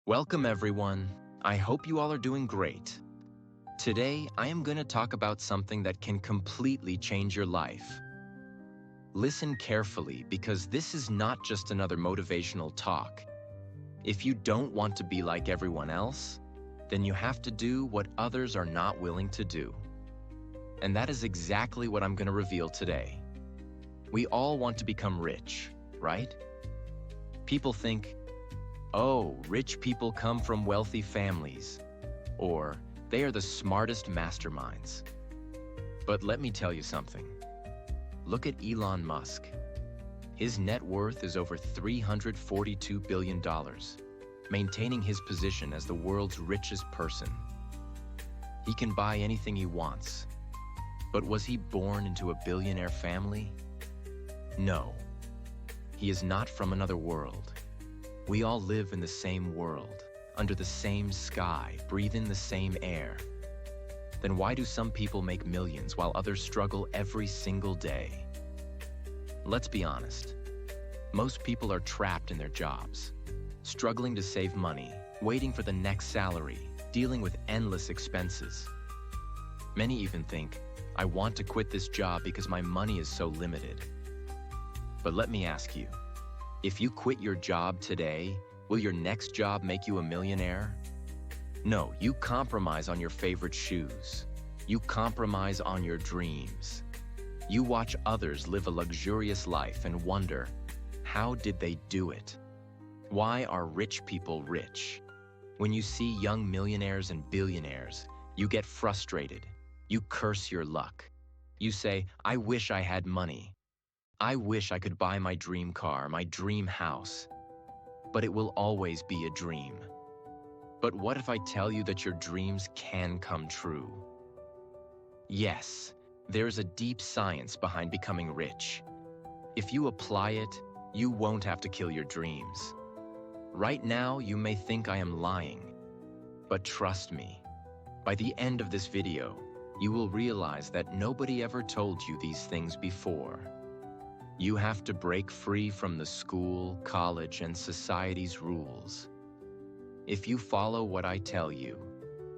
Welcome, everyone. I hope you all are doing great. Today, I am going to talk about something that can completely change your life. Listen carefully because this is not just another motivational talk. If you don't want to be like everyone else, then you have to do what others are not willing to do. And that is exactly what I'm going to reveal today. We all want to become rich, right? People think, oh, rich people come from wealthy families, or they are the smartest masterminds. But let me tell you something. Look at Elon Musk. His net worth is over $342 billion, maintaining his position as the world's richest person. He can buy anything he wants. But was he born into a billionaire family? No. He is not from another world. We all live in the same world, under the same sky, breathe in the same air. Then why do some people make millions while others struggle every single day? Let's be honest. Most people are trapped in their jobs, struggling to save money, waiting for the next salary, dealing with endless expenses. Many even think, I want to quit this job because my money is so limited. But let me ask you, if you quit your job today, will your next job make you a millionaire? No, you compromise on your favorite shoes. You compromise on your dreams. You watch others live a luxurious life and wonder, how did they do it? Why are rich people rich? When you see young millionaires and billionaires, you get frustrated. You curse your luck. You say, I wish I had money. I wish I could buy my dream car, my dream house. But it will always be a dream. But what if I tell you that your dreams can come true? Yes, there's a deep science behind becoming rich. If you apply it, you won't have to kill your dreams. Right now, you may think I am lying. But trust me, by the end of this video, you will realize that nobody ever told you these things before. You have to break free from the school, college, and society's rules. If you follow what I tell you,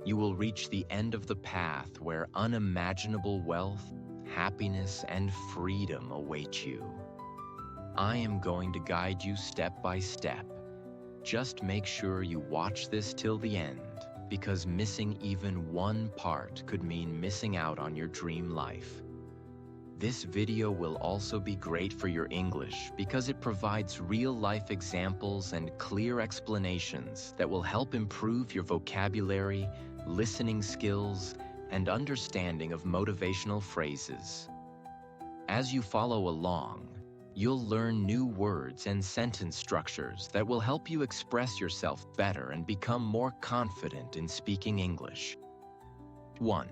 you will reach the end of the path where unimaginable wealth, happiness, and freedom await you. I am going to guide you step by step. Just make sure you watch this till the end, because missing even one part could mean missing out on your dream life. This video will also be great for your English because it provides real-life examples and clear explanations that will help improve your vocabulary, listening skills, and understanding of motivational phrases. As you follow along, you'll learn new words and sentence structures that will help you express yourself better and become more confident in speaking English. 1.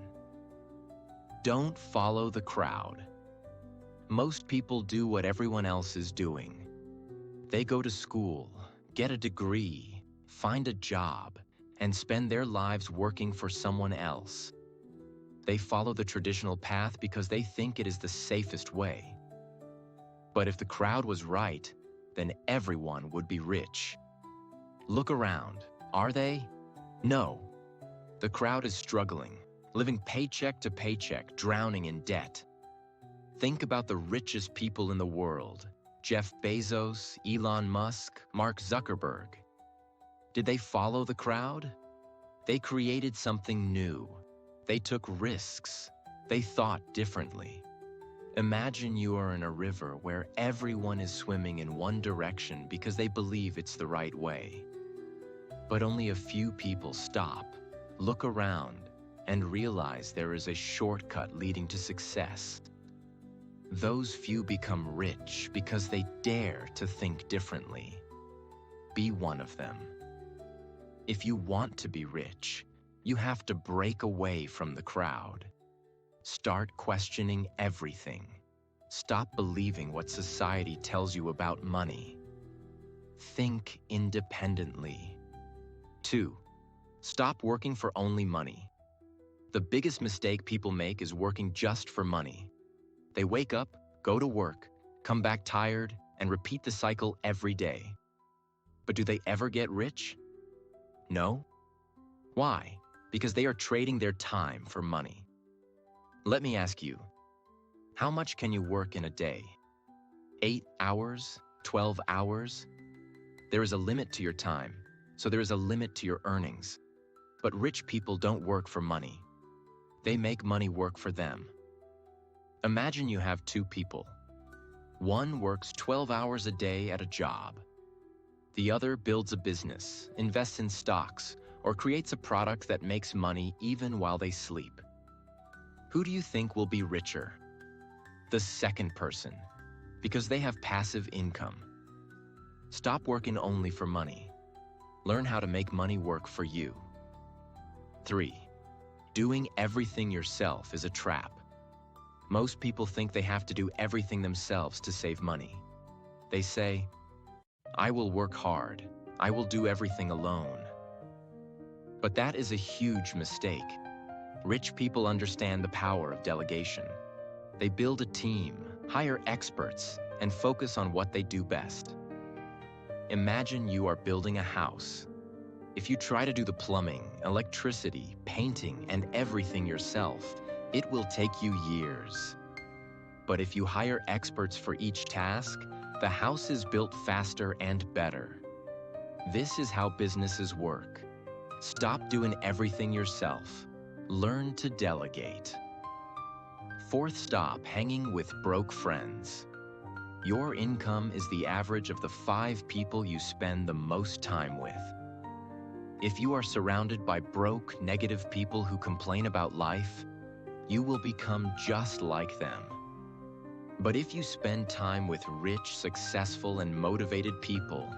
Don't follow the crowd. Most people do what everyone else is doing. They go to school, get a degree, find a job, and spend their lives working for someone else. They follow the traditional path because they think it is the safest way. But if the crowd was right, then everyone would be rich. Look around. Are they? No. The crowd is struggling, living paycheck to paycheck, drowning in debt. Think about the richest people in the world, Jeff Bezos, Elon Musk, Mark Zuckerberg. Did they follow the crowd? They created something new. They took risks. They thought differently. Imagine you are in a river where everyone is swimming in one direction because they believe it's the right way. But only a few people stop, look around, and realize there is a shortcut leading to success. Those few become rich because they dare to think differently. Be one of them. If you want to be rich, you have to break away from the crowd. Start questioning everything. Stop believing what society tells you about money. Think independently. 2. Stop working for only money. The biggest mistake people make is working just for money. They wake up, go to work, come back tired, and repeat the cycle every day. But do they ever get rich? No? Why? Because they are trading their time for money. Let me ask you, how much can you work in a day? 8 hours? 12 hours? There is a limit to your time, so there is a limit to your earnings. But rich people don't work for money. They make money work for them. Imagine you have two people. One works 12 hours a day at a job. The other builds a business, invests in stocks, or creates a product that makes money even while they sleep. Who do you think will be richer? The second person, because they have passive income. Stop working only for money. Learn how to make money work for you. 3. Doing everything yourself is a trap. Most people think they have to do everything themselves to save money. They say, I will work hard. I will do everything alone. But that is a huge mistake. Rich people understand the power of delegation. They build a team, hire experts, and focus on what they do best. Imagine you are building a house. If you try to do the plumbing, electricity, painting, and everything yourself, it will take you years. But if you hire experts for each task, the house is built faster and better. This is how businesses work. Stop doing everything yourself. Learn to delegate. 4th stop, hanging with broke friends. Your income is the average of the 5 people you spend the most time with. If you are surrounded by broke, negative people who complain about life, you will become just like them. But if you spend time with rich, successful, and motivated people,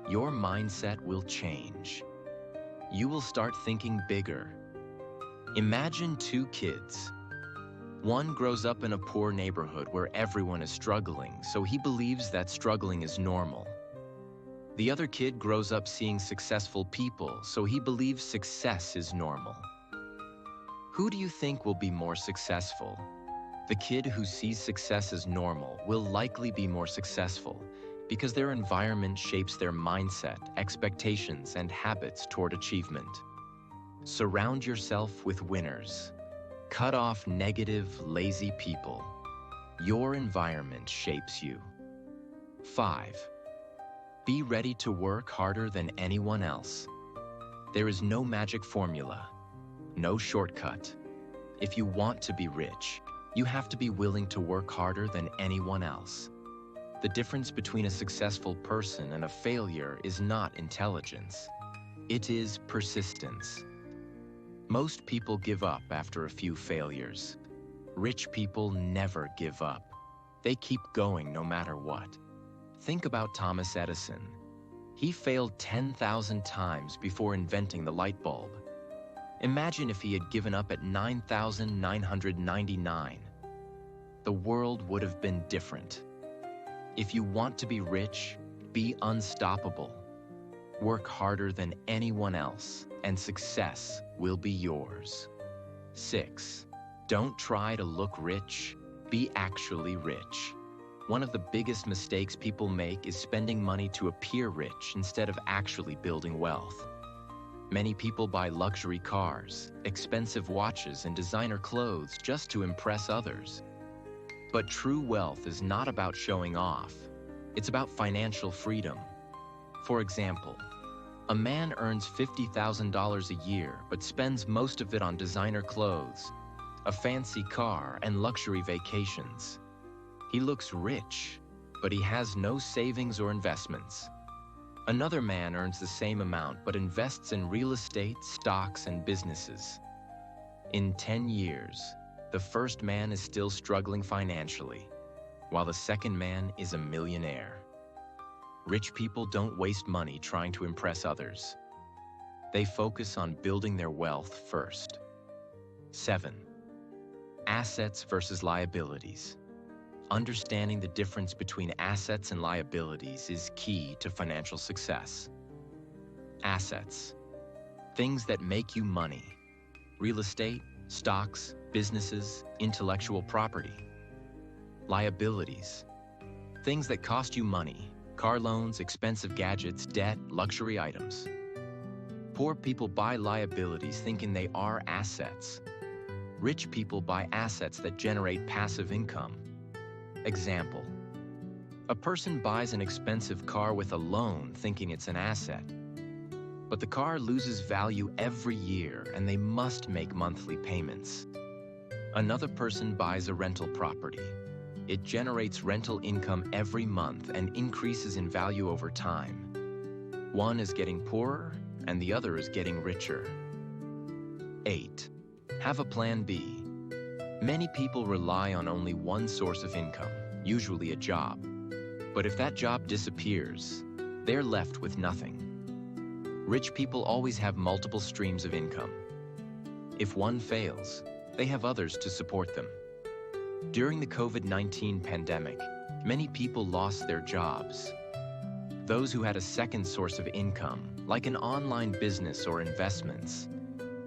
your mindset will change. You will start thinking bigger. Imagine 2 kids. One grows up in a poor neighborhood where everyone is struggling, so he believes that struggling is normal. The other kid grows up seeing successful people, so he believes success is normal. Who do you think will be more successful? The kid who sees success as normal will likely be more successful because their environment shapes their mindset, expectations, and habits toward achievement. Surround yourself with winners. Cut off negative, lazy people. Your environment shapes you. 5. Be ready to work harder than anyone else. There is no magic formula, no shortcut. If you want to be rich, you have to be willing to work harder than anyone else. The difference between a successful person and a failure is not intelligence. It is persistence. Most people give up after a few failures. Rich people never give up. They keep going no matter what. Think about Thomas Edison. He failed 10,000 times before inventing the light bulb. Imagine if he had given up at 9,999. The world would have been different. If you want to be rich, be unstoppable. Work harder than anyone else, and success will be yours. 6. Don't try to look rich, be actually rich. One of the biggest mistakes people make is spending money to appear rich instead of actually building wealth. Many people buy luxury cars, expensive watches, and designer clothes just to impress others. But true wealth is not about showing off. It's about financial freedom. For example, a man earns $50,000 a year but spends most of it on designer clothes, a fancy car, and luxury vacations. He looks rich, but he has no savings or investments. Another man earns the same amount but invests in real estate, stocks, and businesses. In 10 years, the first man is still struggling financially, while the second man is a millionaire. Rich people don't waste money trying to impress others. They focus on building their wealth first. 7. Assets versus liabilities. Understanding the difference between assets and liabilities is key to financial success. Assets. Things that make you money. Real estate, stocks, businesses, intellectual property. Liabilities. Things that cost you money. Car loans, expensive gadgets, debt, luxury items. Poor people buy liabilities thinking they are assets. Rich people buy assets that generate passive income. Example: a person buys an expensive car with a loan thinking it's an asset. But the car loses value every year and they must make monthly payments. Another person buys a rental property. It generates rental income every month and increases in value over time. One is getting poorer and the other is getting richer. 8. Have a plan B. Many people rely on only one source of income, usually a job. But if that job disappears, they're left with nothing. Rich people always have multiple streams of income. If one fails, they have others to support them. During the COVID-19 pandemic, many people lost their jobs. Those who had a second source of income, like an online business or investments,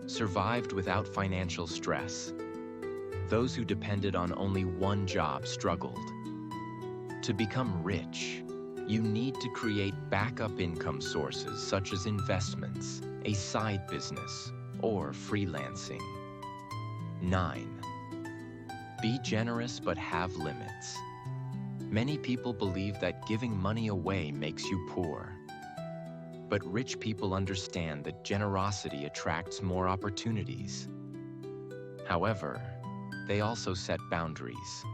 survived without financial stress. Those who depended on only one job struggled. To become rich, you need to create backup income sources such as investments, a side business, or freelancing. 9. Be generous but have limits. Many people believe that giving money away makes you poor. But rich people understand that generosity attracts more opportunities. However, they also set boundaries.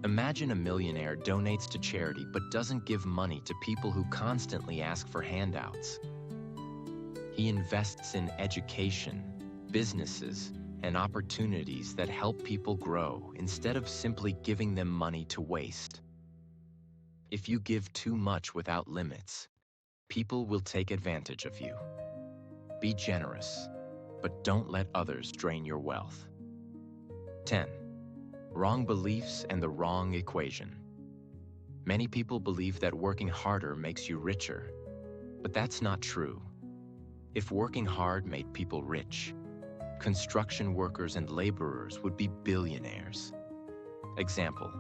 Imagine a millionaire donates to charity but doesn't give money to people who constantly ask for handouts. He invests in education, businesses, and opportunities that help people grow instead of simply giving them money to waste. If you give too much without limits, people will take advantage of you. Be generous, but don't let others drain your wealth. 10. Wrong beliefs and the wrong equation. Many people believe that working harder makes you richer, but that's not true. If working hard made people rich, construction workers and laborers would be billionaires. Example: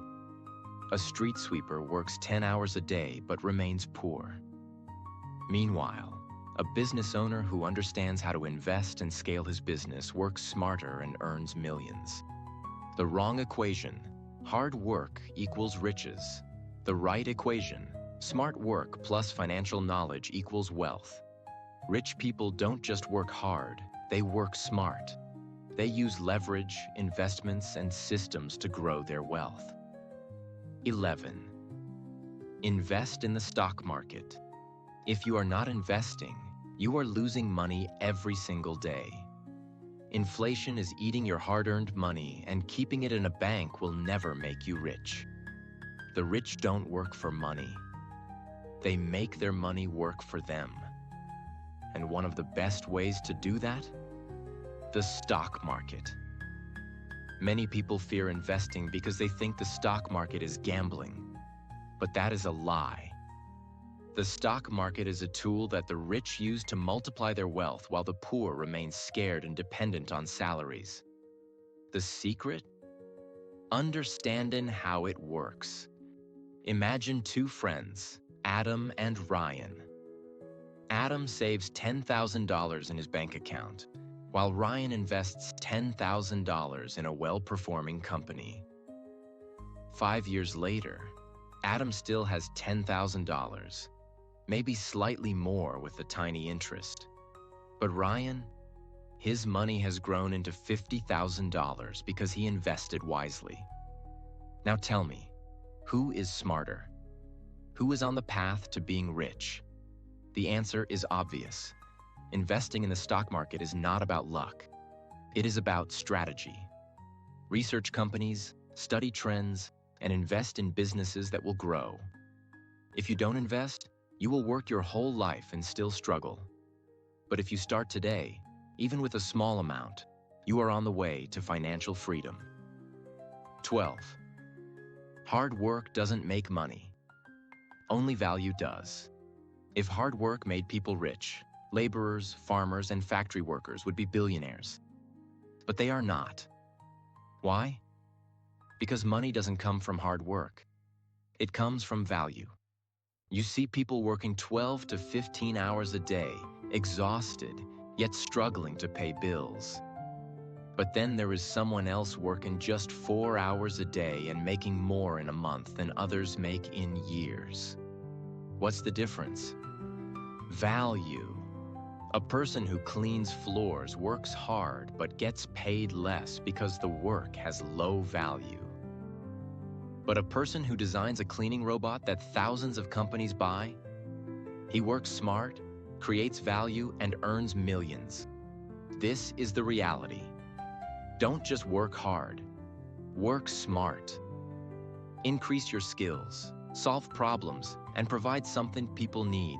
a street sweeper works 10 hours a day but remains poor. Meanwhile, a business owner who understands how to invest and scale his business works smarter and earns millions. The wrong equation, hard work equals riches. The right equation, smart work plus financial knowledge equals wealth. Rich people don't just work hard, they work smart. They use leverage, investments, and systems to grow their wealth. 11. Invest in the stock market. If you are not investing, you are losing money every single day. Inflation is eating your hard-earned money, and keeping it in a bank will never make you rich. The rich don't work for money. They make their money work for them. And one of the best ways to do that? The stock market. Many people fear investing because they think the stock market is gambling. But that is a lie. The stock market is a tool that the rich use to multiply their wealth while the poor remain scared and dependent on salaries. The secret? Understanding how it works. Imagine two friends, Adam and Ryan. Adam saves $10,000 in his bank account, while Ryan invests $10,000 in a well-performing company. 5 years later, Adam still has $10,000, maybe slightly more with the tiny interest. But Ryan, his money has grown into $50,000 because he invested wisely. Now tell me, who is smarter? Who is on the path to being rich? The answer is obvious. Investing in the stock market is not about luck. It is about strategy. Research companies, study trends, and invest in businesses that will grow. If you don't invest, you will work your whole life and still struggle. But if you start today, even with a small amount, you are on the way to financial freedom. 12. Hard work doesn't make money. Only value does. If hard work made people rich, laborers, farmers, and factory workers would be billionaires. But they are not. Why? Because money doesn't come from hard work. It comes from value. You see people working 12 to 15 hours a day, exhausted, yet struggling to pay bills. But then there is someone else working just 4 hours a day and making more in a month than others make in years. What's the difference? Value. A person who cleans floors works hard but gets paid less because the work has low value. But a person who designs a cleaning robot that thousands of companies buy, he works smart, creates value, and earns millions. This is the reality. Don't just work hard. Work smart. Increase your skills, solve problems, and provide something people need.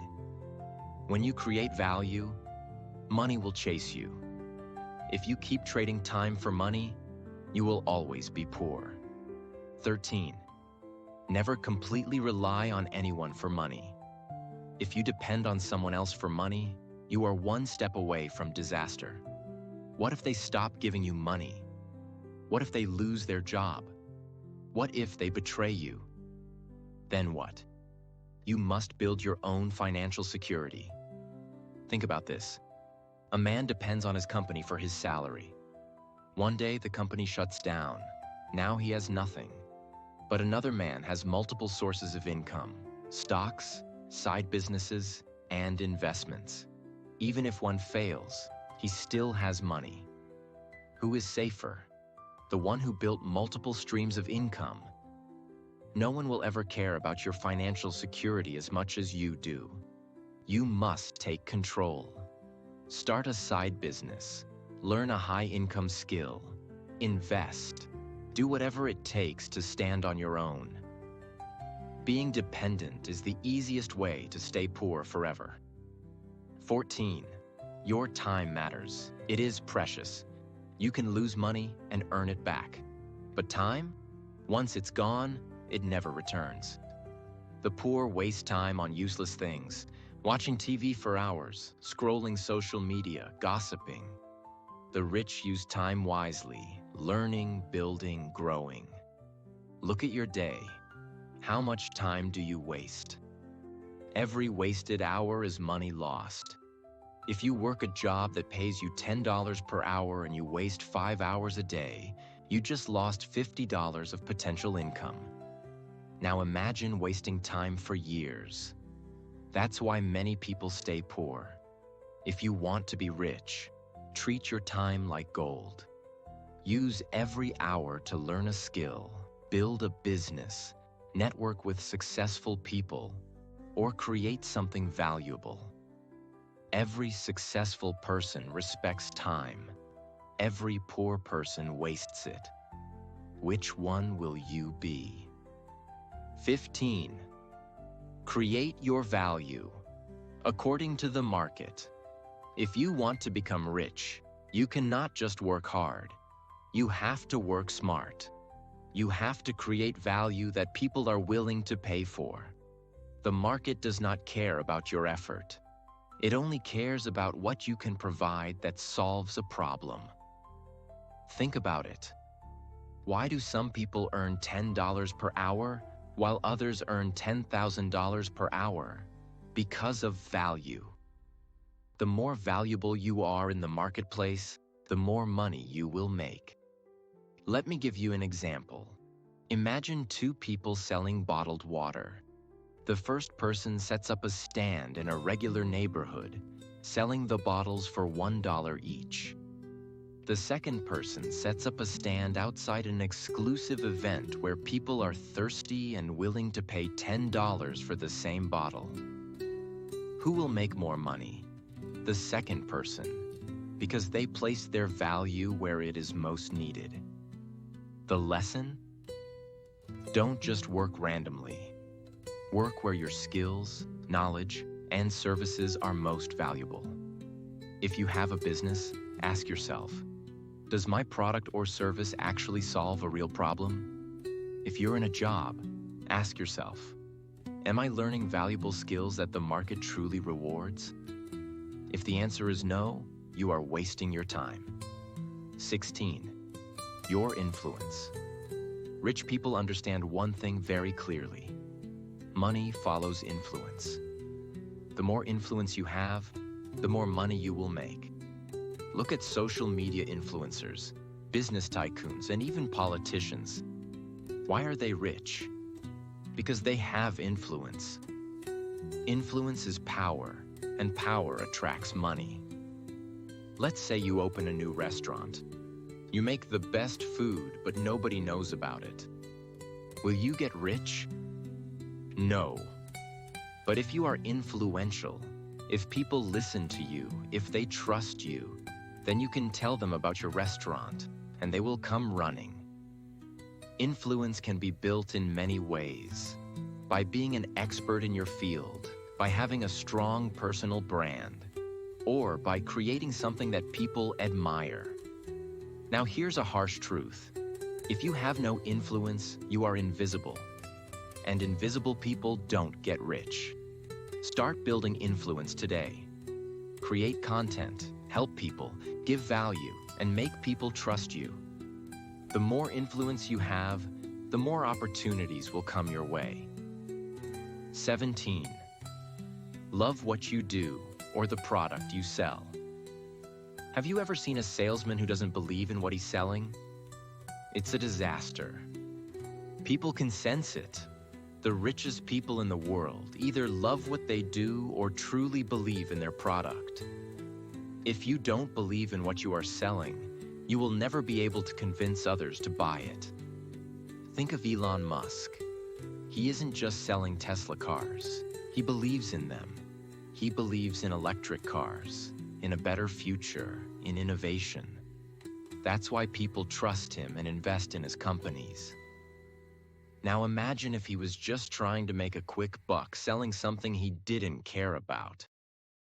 When you create value, money will chase you. If you keep trading time for money, you will always be poor. 13. Never completely rely on anyone for money. If you depend on someone else for money, you are one step away from disaster. What if they stop giving you money? What if they lose their job? What if they betray you? Then what? You must build your own financial security. Think about this. A man depends on his company for his salary. One day the company shuts down. Now he has nothing. But another man has multiple sources of income: stocks, side businesses, and investments. Even if one fails, he still has money. Who is safer? The one who built multiple streams of income. No one will ever care about your financial security as much as you do. You must take control. Start a side business. Learn a high-income skill. Invest. Do whatever it takes to stand on your own. Being dependent is the easiest way to stay poor forever. 14. Your time matters. It is precious. You can lose money and earn it back. But time? Once it's gone, it never returns. The poor waste time on useless things, watching TV for hours, scrolling social media, gossiping. The rich use time wisely, learning, building, growing. Look at your day. How much time do you waste? Every wasted hour is money lost. If you work a job that pays you $10 per hour and you waste 5 hours a day, you just lost $50 of potential income. Now imagine wasting time for years. That's why many people stay poor. If you want to be rich, treat your time like gold. Use every hour to learn a skill, build a business, network with successful people, or create something valuable. Every successful person respects time. Every poor person wastes it. Which one will you be? 15. Create your value. According to the market. If you want to become rich, you cannot just work hard. You have to work smart. You have to create value that people are willing to pay for. The market does not care about your effort. It only cares about what you can provide that solves a problem. Think about it. Why do some people earn $10 per hour while others earn $10,000 per hour? Because of value. The more valuable you are in the marketplace, the more money you will make. Let me give you an example. Imagine two people selling bottled water. The first person sets up a stand in a regular neighborhood, selling the bottles for $1 each. The second person sets up a stand outside an exclusive event where people are thirsty and willing to pay $10 for the same bottle. Who will make more money? The second person, because they place their value where it is most needed. The lesson? Don't just work randomly. Work where your skills, knowledge, and services are most valuable. If you have a business, ask yourself, does my product or service actually solve a real problem? If you're in a job, ask yourself, am I learning valuable skills that the market truly rewards? If the answer is no, you are wasting your time. 16. Your influence. Rich people understand one thing very clearly. Money follows influence. The more influence you have, the more money you will make. Look at social media influencers, business tycoons, and even politicians. Why are they rich? Because they have influence. Influence is power, and power attracts money. Let's say you open a new restaurant. You make the best food, but nobody knows about it. Will you get rich? No. But if you are influential, if people listen to you, if they trust you, then you can tell them about your restaurant, and they will come running. Influence can be built in many ways. By being an expert in your field, by having a strong personal brand, or by creating something that people admire. Now here's a harsh truth. If you have no influence, you are invisible. And invisible people don't get rich. Start building influence today. Create content, help people, give value, and make people trust you. The more influence you have, the more opportunities will come your way. 17. Love what you do or the product you sell. Have you ever seen a salesman who doesn't believe in what he's selling? It's a disaster. People can sense it. The richest people in the world either love what they do or truly believe in their product. If you don't believe in what you are selling, you will never be able to convince others to buy it. Think of Elon Musk. He isn't just selling Tesla cars. He believes in them. He believes in electric cars, in a better future, in innovation. That's why people trust him and invest in his companies. Now imagine if he was just trying to make a quick buck selling something he didn't care about.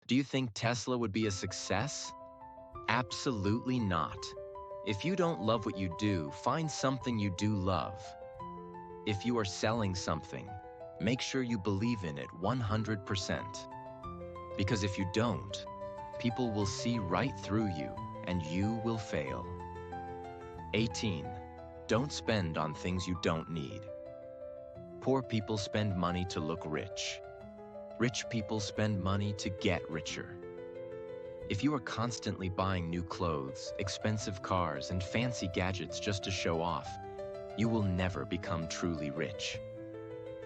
Do you think Tesla would be a success? Absolutely not. If you don't love what you do, find something you do love. If you are selling something, make sure you believe in it 100%. Because if you don't, people will see right through you and you will fail. 18. Don't spend on things you don't need. Poor people spend money to look rich. Rich people spend money to get richer. If you are constantly buying new clothes, expensive cars, and fancy gadgets just to show off, you will never become truly rich.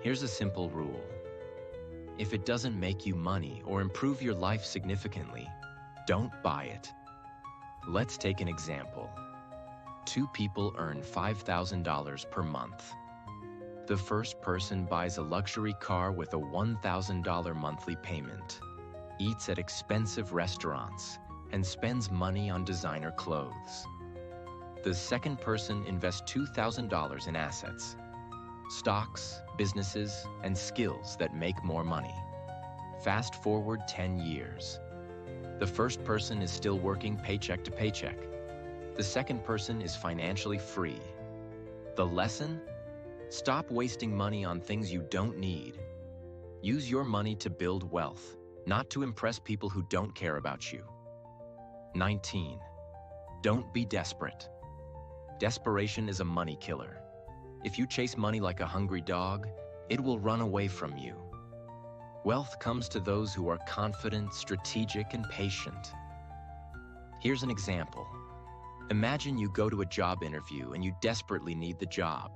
Here's a simple rule. If it doesn't make you money or improve your life significantly, don't buy it. Let's take an example. Two people earn $5,000 per month. The first person buys a luxury car with a $1,000 monthly payment, eats at expensive restaurants, and spends money on designer clothes. The second person invests $2,000 in assets, stocks, businesses, and skills that make more money. Fast forward 10 years. The first person is still working paycheck to paycheck. The second person is financially free. The lesson? Stop wasting money on things you don't need. Use your money to build wealth, not to impress people who don't care about you. 19. Don't be desperate. Desperation is a money killer. If you chase money like a hungry dog, it will run away from you. Wealth comes to those who are confident, strategic, and patient. Here's an example. Imagine you go to a job interview and you desperately need the job.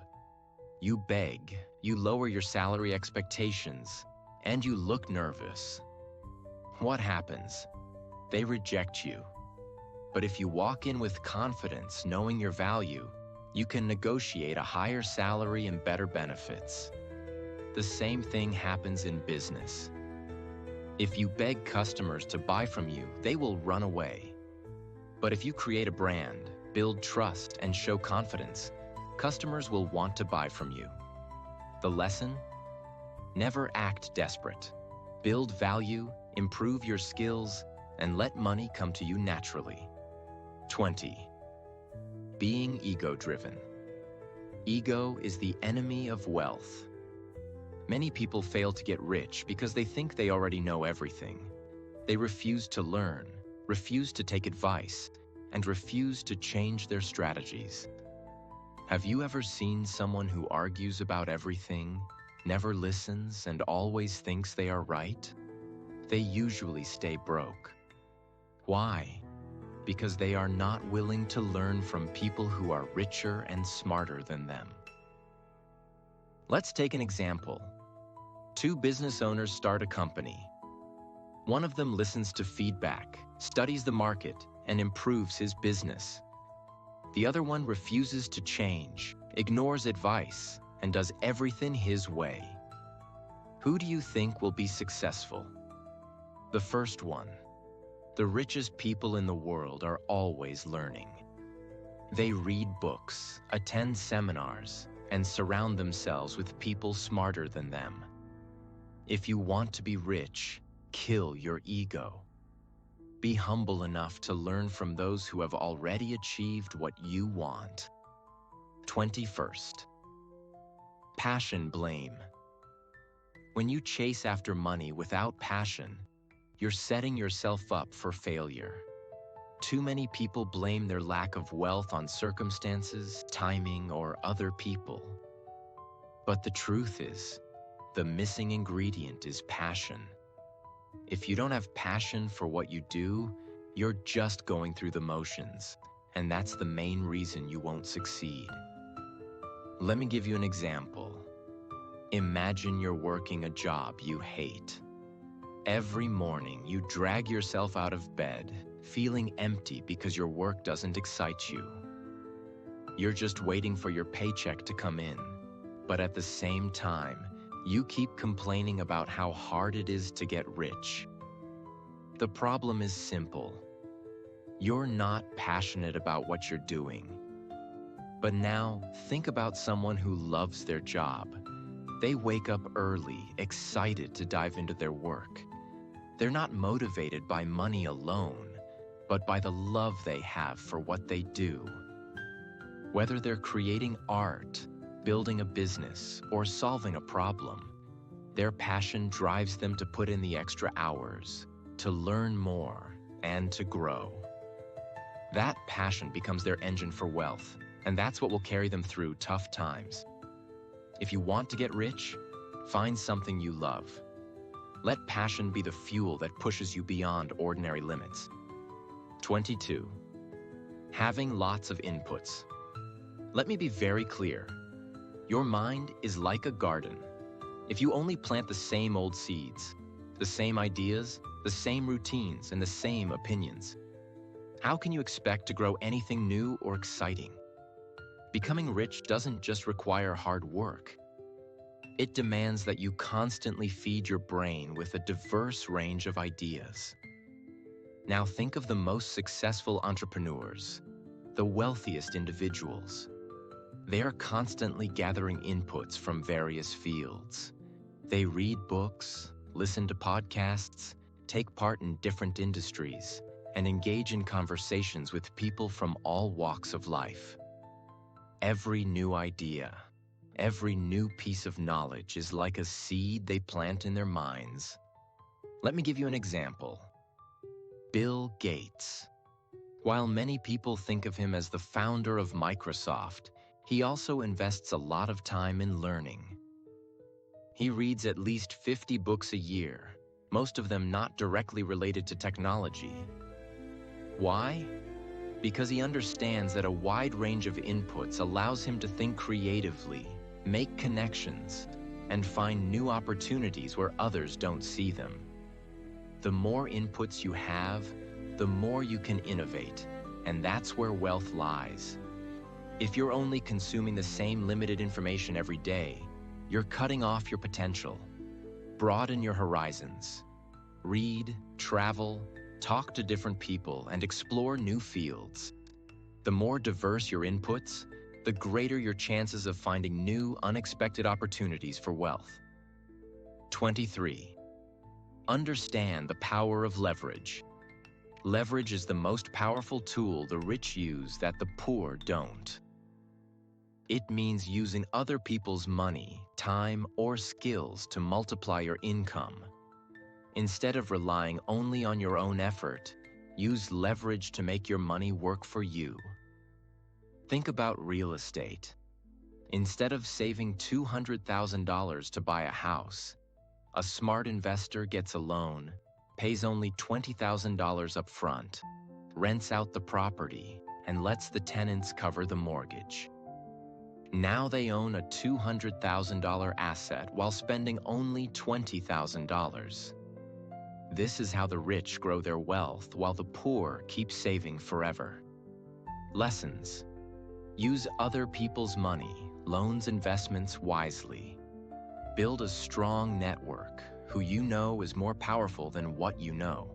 You beg, you lower your salary expectations, and you look nervous. What happens? They reject you. But if you walk in with confidence, knowing your value, you can negotiate a higher salary and better benefits. The same thing happens in business. If you beg customers to buy from you, they will run away. But if you create a brand, build trust, and show confidence, customers will want to buy from you. The lesson? Never act desperate. Build value, improve your skills, and let money come to you naturally. 20. Being ego-driven. Ego is the enemy of wealth. Many people fail to get rich because they think they already know everything. They refuse to learn, refuse to take advice, and refuse to change their strategies. Have you ever seen someone who argues about everything, never listens, and always thinks they are right? They usually stay broke. Why? because they are not willing to learn from people who are richer and smarter than them. Let's take an example. Two business owners start a company. One of them listens to feedback, studies the market, and improves his business. The other one refuses to change, ignores advice, and does everything his way. Who do you think will be successful? The first one. The richest people in the world are always learning. They read books, attend seminars, and surround themselves with people smarter than them. If you want to be rich, kill your ego. Be humble enough to learn from those who have already achieved what you want. 21st. Passion blame. When you chase after money without passion, you're setting yourself up for failure. Too many people blame their lack of wealth on circumstances, timing, or other people. But the truth is, the missing ingredient is passion. If you don't have passion for what you do, you're just going through the motions, and that's the main reason you won't succeed. Let me give you an example. Imagine you're working a job you hate. Every morning, you drag yourself out of bed, feeling empty because your work doesn't excite you. You're just waiting for your paycheck to come in, but at the same time, you keep complaining about how hard it is to get rich. The problem is simple. You're not passionate about what you're doing. But now, think about someone who loves their job. They wake up early, excited to dive into their work. They're not motivated by money alone, but by the love they have for what they do. Whether they're creating art, building a business, or solving a problem, their passion drives them to put in the extra hours, to learn more, and to grow. That passion becomes their engine for wealth, and that's what will carry them through tough times. If you want to get rich, find something you love. Let passion be the fuel that pushes you beyond ordinary limits. 22. Having lots of inputs. Let me be very clear. Your mind is like a garden. If you only plant the same old seeds, the same ideas, the same routines, and the same opinions, how can you expect to grow anything new or exciting? Becoming rich doesn't just require hard work. It demands that you constantly feed your brain with a diverse range of ideas. Now think of the most successful entrepreneurs, the wealthiest individuals. They are constantly gathering inputs from various fields. They read books, listen to podcasts, take part in different industries, and engage in conversations with people from all walks of life. Every new idea, every new piece of knowledge is like a seed they plant in their minds. Let me give you an example. Bill Gates. While many people think of him as the founder of Microsoft, he also invests a lot of time in learning. He reads at least 50 books a year, most of them not directly related to technology. Why? Because he understands that a wide range of inputs allows him to think creatively, make connections, and find new opportunities where others don't see them. The more inputs you have, the more you can innovate, and that's where wealth lies. If you're only consuming the same limited information every day, you're cutting off your potential. Broaden your horizons. Read, travel, talk to different people, and explore new fields. The more diverse your inputs, the greater your chances of finding new, unexpected opportunities for wealth. 23. Understand the power of leverage. Leverage is the most powerful tool the rich use that the poor don't. It means using other people's money, time, or skills to multiply your income. Instead of relying only on your own effort, use leverage to make your money work for you. Think about real estate. Instead of saving $200,000 to buy a house, a smart investor gets a loan, pays only $20,000 up front, rents out the property, and lets the tenants cover the mortgage. Now they own a $200,000 asset while spending only $20,000. This is how the rich grow their wealth while the poor keep saving forever. Lessons. Use other people's money, loans, investments wisely. Build a strong network. Who you know is more powerful than what you know.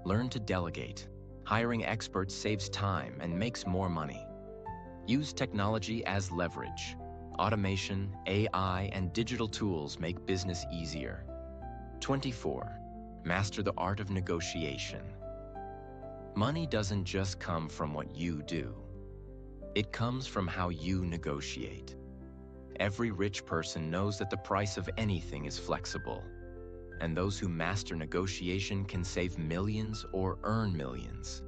Learn to delegate. Hiring experts saves time and makes more money. Use technology as leverage. Automation, AI, and digital tools make business easier. 24. Master the art of negotiation. Money doesn't just come from what you do. It comes from how you negotiate. Every rich person knows that the price of anything is flexible, and those who master negotiation can save millions or earn millions.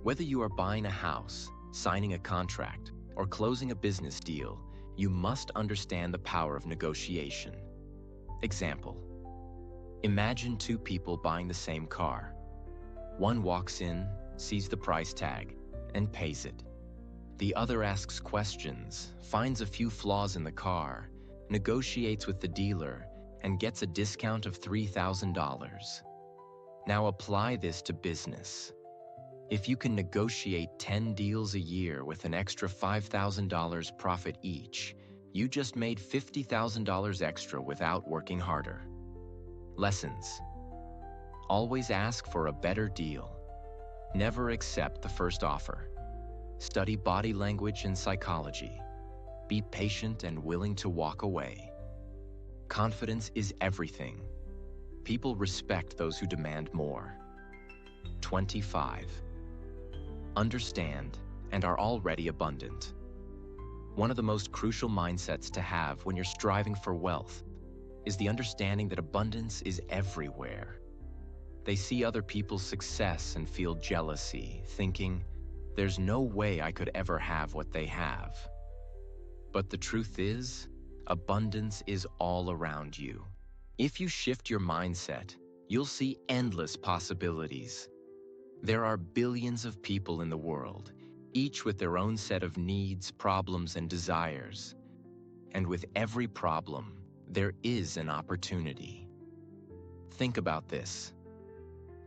Whether you are buying a house, signing a contract, or closing a business deal, you must understand the power of negotiation. Example. Imagine two people buying the same car. One walks in, sees the price tag, and pays it. The other asks questions, finds a few flaws in the car, negotiates with the dealer, and gets a discount of $3,000. Now apply this to business. If you can negotiate 10 deals a year with an extra $5,000 profit each, you just made $50,000 extra without working harder. Lessons. Always ask for a better deal. Never accept the first offer. Study body language and psychology. Be patient and willing to walk away. Confidence is everything. People respect those who demand more. 25. Understand and are already abundant. One of the most crucial mindsets to have when you're striving for wealth is the understanding that abundance is everywhere. They see other people's success and feel jealousy, thinking, there's no way I could ever have what they have. But the truth is, abundance is all around you. If you shift your mindset, you'll see endless possibilities. There are billions of people in the world, each with their own set of needs, problems, and desires. And with every problem, there is an opportunity. Think about this.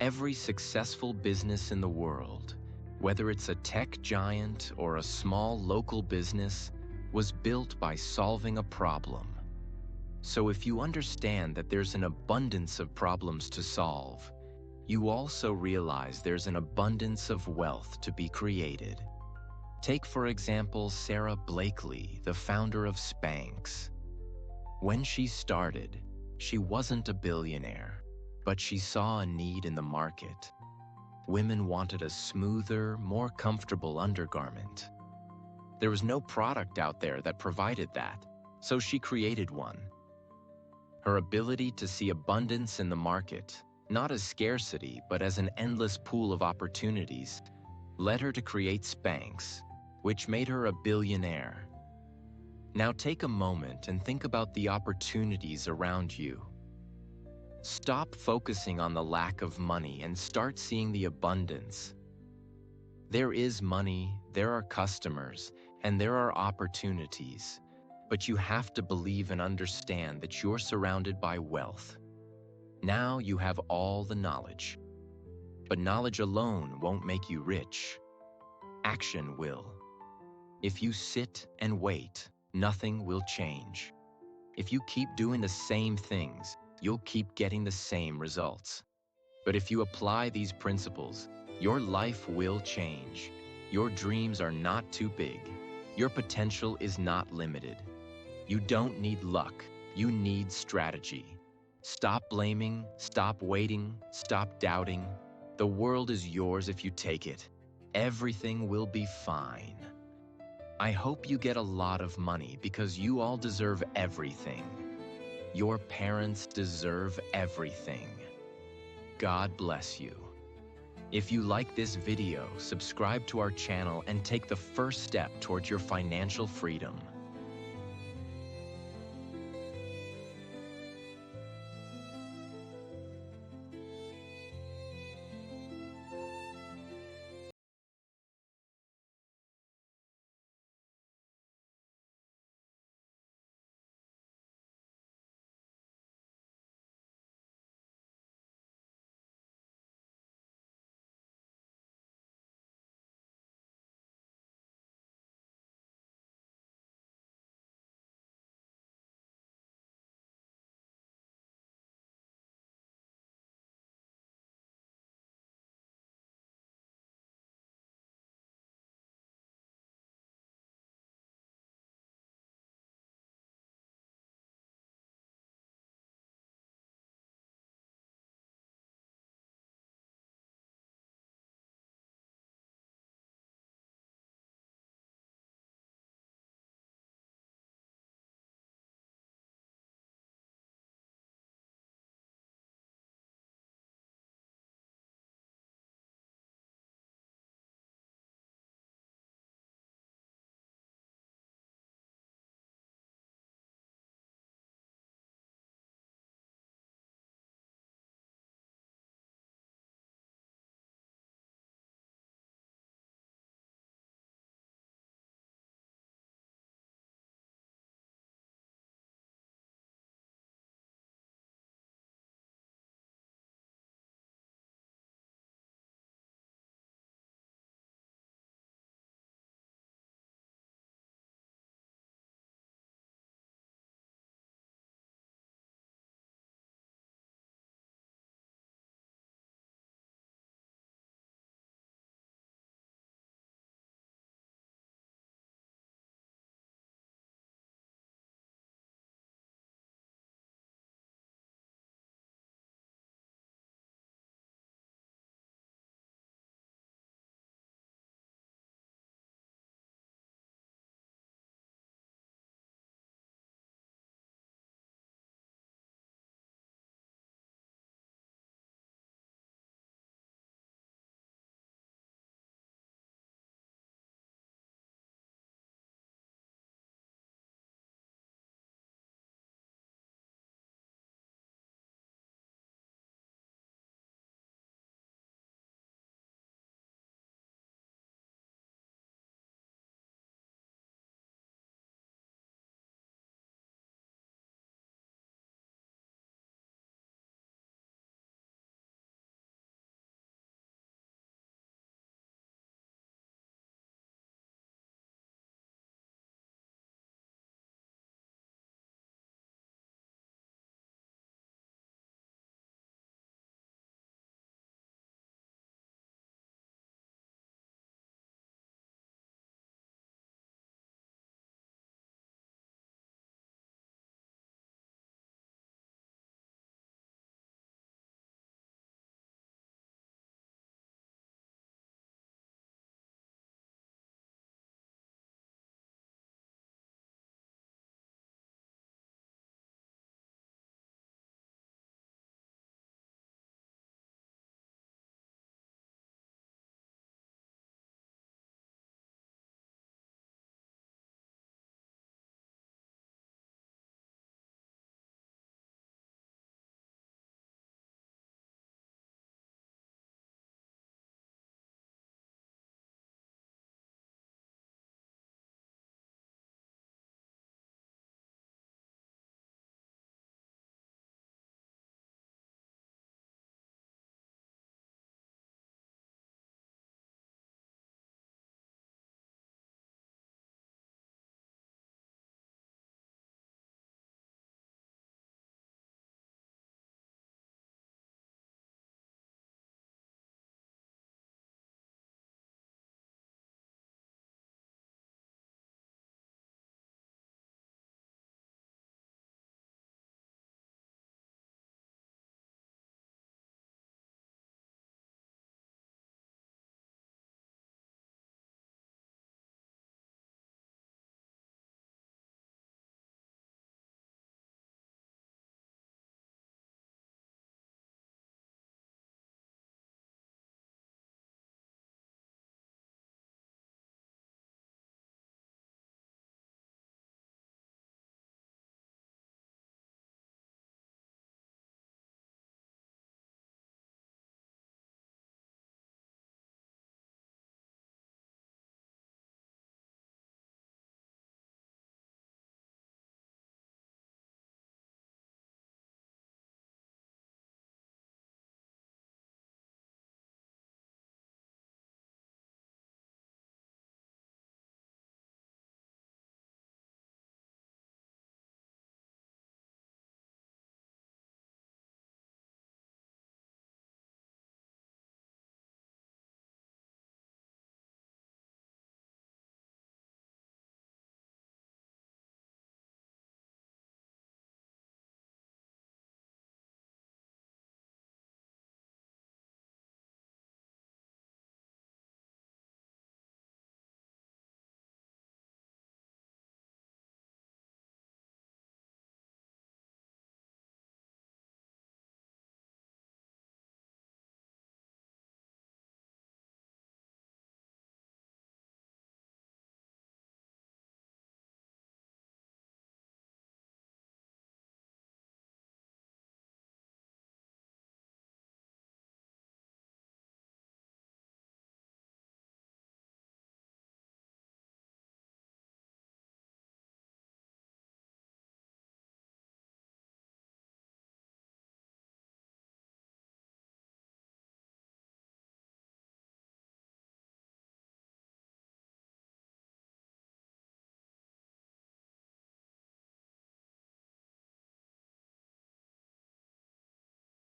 Every successful business in the world, whether it's a tech giant or a small local business, was built by solving a problem. So if you understand that there's an abundance of problems to solve, you also realize there's an abundance of wealth to be created. Take, for example, Sarah Blakely, the founder of Spanx. When she started, she wasn't a billionaire, but she saw a need in the market. Women wanted a smoother, more comfortable undergarment. There was no product out there that provided that, so she created one. Her ability to see abundance in the market, not as scarcity, but as an endless pool of opportunities, led her to create Spanx, which made her a billionaire. Now take a moment and think about the opportunities around you. Stop focusing on the lack of money and start seeing the abundance. There is money, there are customers, and there are opportunities, but you have to believe and understand that you're surrounded by wealth. Now you have all the knowledge. But knowledge alone won't make you rich. Action will. If you sit and wait, nothing will change. If you keep doing the same things, you'll keep getting the same results. But if you apply these principles, your life will change. Your dreams are not too big. Your potential is not limited. You don't need luck. You need strategy. Stop blaming, stop waiting, stop doubting. The world is yours if you take it. Everything will be fine. I hope you get a lot of money because you all deserve everything. Your parents deserve everything. God bless you. If you like this video, subscribe to our channel and take the first step towards your financial freedom.